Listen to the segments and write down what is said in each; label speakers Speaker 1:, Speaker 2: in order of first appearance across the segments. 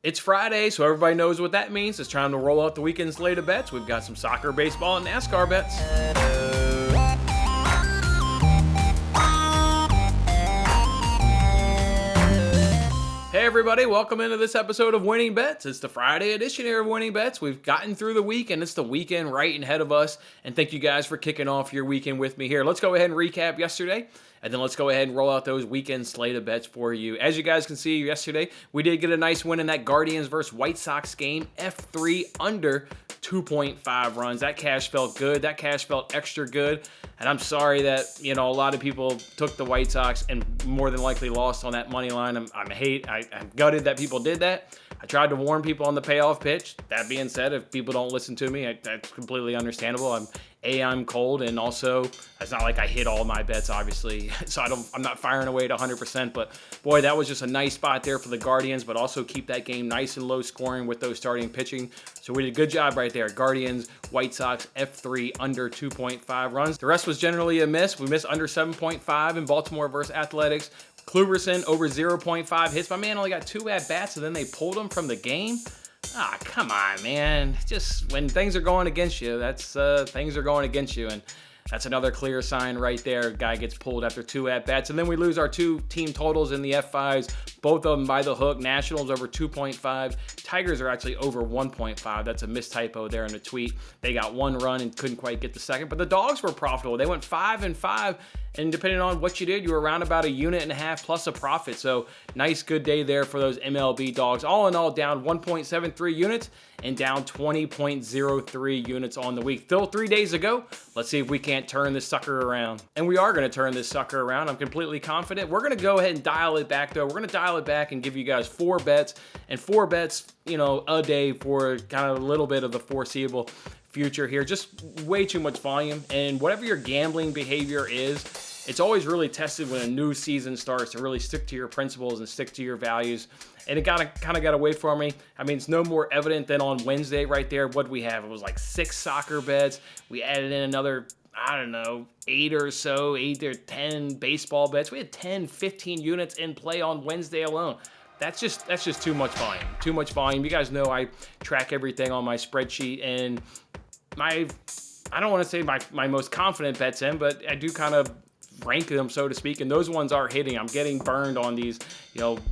Speaker 1: It's Friday, so everybody knows what that means. It's time to roll out the weekend slate of bets. We've got some soccer, baseball, and NASCAR bets. Hey everybody, welcome into this episode of Winning Bets. It's the Friday edition here of Winning Bets. We've gotten through the week and it's the weekend right ahead of us. And thank you guys for kicking off your weekend with me here. Let's go ahead and recap yesterday. And then let's go ahead and roll out those weekend slate of bets for you. As you guys can see yesterday, we did get a nice win in that Guardians versus White Sox game. F3 under 2.5 runs. That cash felt good. That cash felt extra good. And I'm sorry that, a lot of people took the White Sox and more than likely lost on that money line. I'm gutted that people did that. I tried to warn people on the payoff pitch. That being said, if people don't listen to me, that's completely understandable. I'm cold, and also it's not like I hit all my bets, obviously, so I'm not firing away at 100%. But boy, that was just a nice spot there for the Guardians, but also keep that game nice and low scoring with those starting pitching. So we did a good job right there. Guardians, White Sox, F3 under 2.5 runs. The rest was generally a miss. We missed under 7.5 in Baltimore versus Athletics. Kluberson over 0.5 hits. My man only got 2 at-bats, and then they pulled him from the game. Come on, man. Just when things are going against you, things are going against you. And that's another clear sign right there. Guy gets pulled after 2 at-bats. And then we lose our 2 team totals in the F5s. Both of them by the hook. Nationals over 2.5. Tigers are actually over 1.5. That's a mistypo there in the tweet. They got 1 run and couldn't quite get the second. But the Dogs were profitable. They went 5-5. And depending on what you did, you were around about 1.5 units plus a profit. So nice, good day there for those MLB Dogs. All in all, down 1.73 units and down 20.03 units on the week. Still 3 days ago. Let's see if we can't turn this sucker around. And we are going to turn this sucker around. I'm completely confident. We're going to go ahead and dial it back, though. We're going to dial it back and give you guys 4 bets. And 4 bets, a day for kind of a little bit of the foreseeable future here. Just way too much volume. And whatever your gambling behavior is, it's always really tested when a new season starts to really stick to your principles and stick to your values. And it kind of got away from me. It's no more evident than on Wednesday right there. What we have, it was like 6 soccer bets. We added in another, 8 or 10 baseball bets. We had 10, 15 units in play on Wednesday alone. That's just too much volume. Too much volume. You guys know I track everything on my spreadsheet, and I don't want to say my most confident bets in, but I do kind of rank them, so to speak, and those ones are hitting. I'm getting burned on these,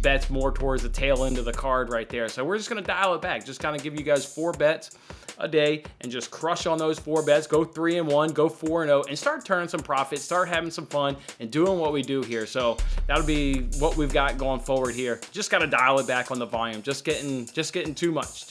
Speaker 1: bets more towards the tail end of the card right there. So we're just going to dial it back. Just kind of give you guys 4 bets a day and just crush on those 4 bets. Go 3-1, go 4-0, and start turning some profit, start having some fun, and doing what we do here. So that'll be what we've got going forward here. Just got to dial it back on the volume. Just getting too much.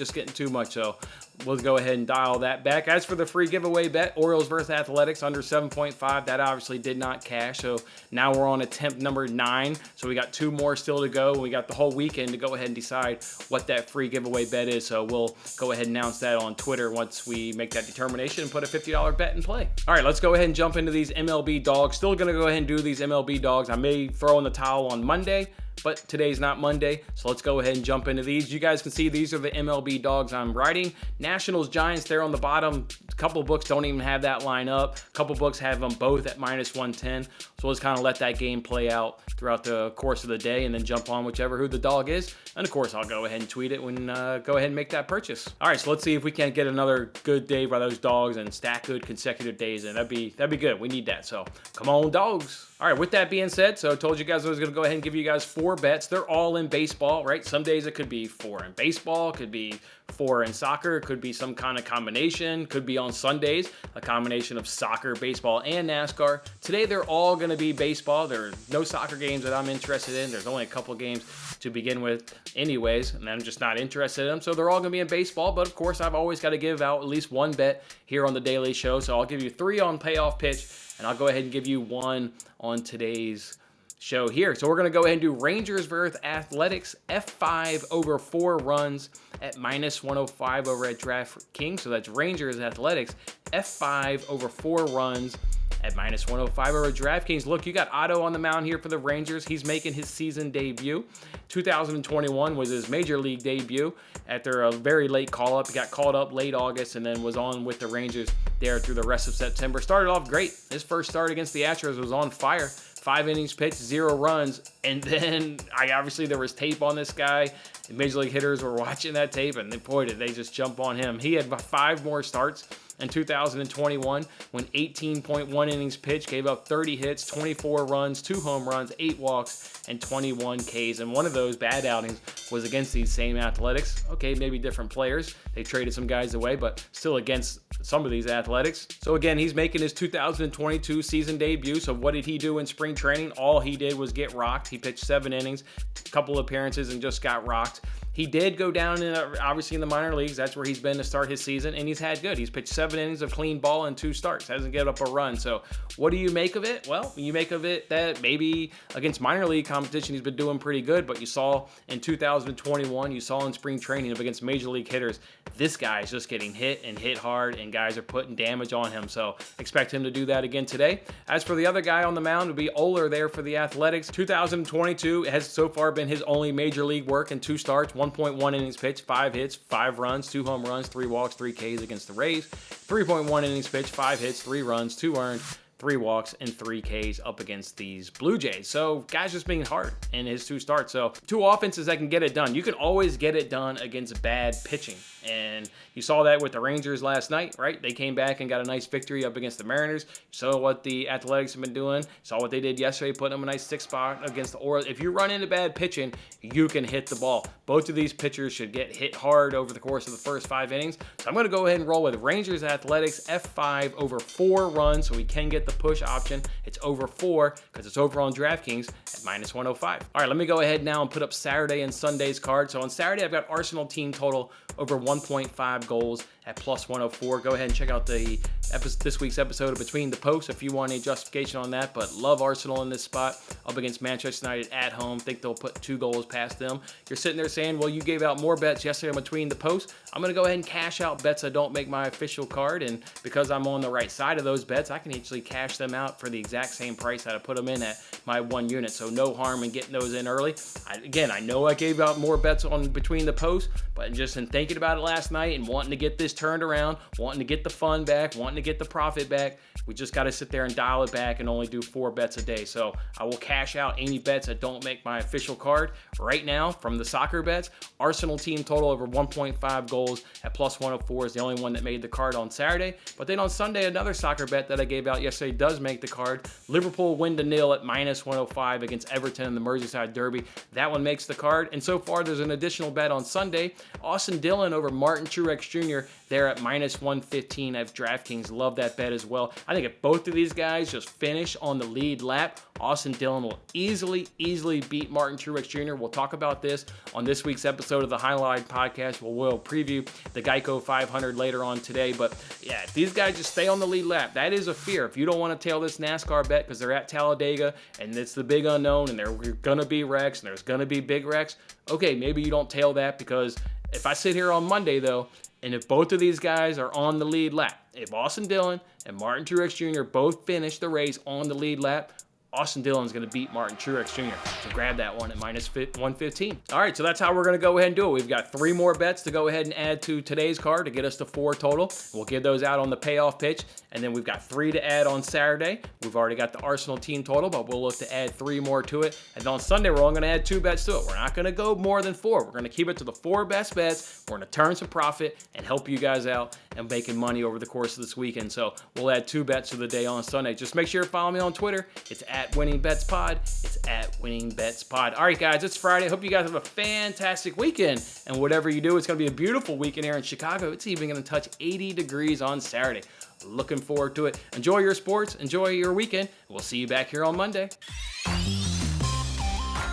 Speaker 1: So we'll go ahead and dial that back. As for the free giveaway bet, Orioles versus Athletics under 7.5, that obviously did not cash. So now we're on attempt number 9. So we got 2 more still to go. We got the whole weekend to go ahead and decide what that free giveaway bet is. So we'll go ahead and announce that on Twitter once we make that determination and put a $50 bet in play. All right, let's go ahead and jump into these MLB Dogs. Still going to go ahead and do these MLB Dogs. I may throw in the towel on Monday, but today's not Monday, so let's go ahead and jump into these. You guys can see these are the MLB Dogs I'm writing. Nationals, Giants, there on the bottom. A couple books don't even have that line up. A couple books have them both at -110. So let's kind of let that game play out throughout the course of the day and then jump on who the dog is. And of course, I'll go ahead and tweet it when go ahead and make that purchase. All right, so let's see if we can't get another good day by those Dogs and stack good consecutive days, and that'd be good. We need that. So come on, Dogs. All right, with that being said, so I told you guys I was going to go ahead and give you guys 4 bets. They're all in baseball, right? Some days it could be 4 in baseball, could be 4 in soccer, could be some kind of combination, could be on Sundays, a combination of soccer, baseball, and NASCAR. Today, they're all going to be baseball. There are no soccer games that I'm interested in. There's only a couple games to begin with anyways, and I'm just not interested in them. So they're all going to be in baseball, but of course, I've always got to give out at least 1 bet here on the Daily Show. So I'll give you 3 on payoff pitch, and I'll go ahead and give you 1 on today's show here. So we're going to go ahead and do Rangers versus Athletics, F5 over 4 runs at -105 over at DraftKings. So that's Rangers Athletics, F5 over 4 runs at -105 over DraftKings. Look, you got Otto on the mound here for the Rangers. He's making his season debut. 2021 was his major league debut after a very late call-up. He got called up late August and then was on with the Rangers there through the rest of September. Started off great. His first start against the Astros was on fire. 5 innings pitched, 0 runs, and then obviously there was tape on this guy. The major league hitters were watching that tape, and boy, did they just jump on him. He had 5 more starts in 2021 when 18.1 innings pitched, gave up 30 hits, 24 runs, 2 home runs, 8 walks, and 21 Ks. And one of those bad outings was against these same Athletics. Okay, maybe different players. They traded some guys away, but still against some of these Athletics. So again, he's making his 2022 season debut. So what did he do in spring training? All he did was get rocked. He pitched 7 innings, a couple appearances, and just got rocked. He did go down obviously in the minor leagues. That's where he's been to start his season, and he's had good. He's pitched 7 innings of clean ball in 2 starts. Hasn't given up a run. So what do you make of it? Well, you make of it that maybe against minor league competition he's been doing pretty good, but you saw in 2021, you saw in spring training against major league hitters, this guy is just getting hit and hit hard, and guys are putting damage on him. So expect him to do that again today. As for the other guy on the mound, would be Oler there for the Athletics. 2022 has so far been his only major league work in 2 starts. 1.1 innings pitched, 5 hits, 5 runs, 2 home runs, 3 walks, 3 Ks against the Rays. 3.1 innings pitched, 5 hits, 3 runs, 2 earned, 3 walks, and 3 Ks up against these Blue Jays. So guys just being hard in his 2 starts. So 2 offenses that can get it done. You can always get it done against bad pitching. And you saw that with the Rangers last night, right? They came back and got a nice victory up against the Mariners. You saw what the Athletics have been doing. Saw what they did yesterday, putting them a nice 6th spot against the Orioles. If you run into bad pitching, you can hit the ball. Both of these pitchers should get hit hard over the course of the first 5 innings. So I'm going to go ahead and roll with Rangers Athletics F5 over 4 runs, so we can get the push option. It's over 4 because it's over on DraftKings at -105. All right, let me go ahead now and put up Saturday and Sunday's card. So on Saturday, I've got Arsenal team total over 1.5 goals at +104. Go ahead and check out this week's episode of Between the Posts if you want any justification on that. But love Arsenal in this spot up against Manchester United at home. Think they'll put 2 goals past them. You're sitting there saying, well, you gave out more bets yesterday on Between the Posts. I'm going to go ahead and cash out bets that don't make my official card. And because I'm on the right side of those bets, I can actually cash them out for the exact same price that I put them in at my 1 unit. So no harm in getting those in early. I know I gave out more bets on Between the Posts, but just in thinking about it last night and wanting to get this turned around, wanting to get the fun back, wanting to get the profit back, we just got to sit there and dial it back and only do 4 bets a day. So I will cash out any bets that don't make my official card right now from the soccer bets. Arsenal team total over 1.5 goals at +104 is the only one that made the card on Saturday. But then on Sunday, another soccer bet that I gave out yesterday does make the card. Liverpool win to 0 at -105 against Everton in the Merseyside Derby. That one makes the card. And so far, there's an additional bet on Sunday. Austin Dillon over Martin Truex Jr. there at -115 at DraftKings. Love that bet as well. I think if both of these guys just finish on the lead lap, Austin Dillon will easily beat Martin Truex Jr. We'll talk about this on this week's episode of the Highlight Podcast. We'll preview the Geico 500 later on today. But yeah, if these guys just stay on the lead lap, that is a fear. If you don't want to tail this NASCAR bet because they're at Talladega and it's the big unknown and there's going to be wrecks and there's going to be big wrecks, okay, maybe you don't tail that. Because if I sit here on Monday, though, and if both of these guys are on the lead lap, if Austin Dillon and Martin Truex Jr. both finish the race on the lead lap, Austin Dillon's going to beat Martin Truex Jr. So grab that one at -115. All right, so that's how we're going to go ahead and do it. We've got 3 more bets to go ahead and add to today's card to get us to 4 total. We'll give those out on the payoff pitch. And then we've got 3 to add on Saturday. We've already got the Arsenal team total, but we'll look to add 3 more to it. And on Sunday, we're only going to add 2 bets to it. We're not going to go more than 4. We're going to keep it to the 4 best bets. We're going to turn some profit and help you guys out and making money over the course of this weekend. So we'll add 2 bets to the day on Sunday. Just make sure to follow me on Twitter. It's at WinningBetsPod. It's at WinningBetsPod. All right, guys, it's Friday. Hope you guys have a fantastic weekend. And whatever you do, it's going to be a beautiful weekend here in Chicago. It's even going to touch 80 degrees on Saturday. Looking forward to it. Enjoy your sports. Enjoy your weekend. We'll see you back here on Monday.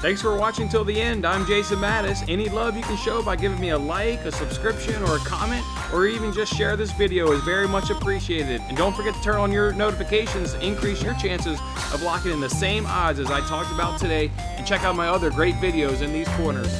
Speaker 1: Thanks for watching till the end. I'm Jason Mattis. Any love you can show by giving me a like, a subscription, or a comment, or even just share this video is very much appreciated. And don't forget to turn on your notifications to increase your chances of locking in the same odds as I talked about today. And check out my other great videos in these corners.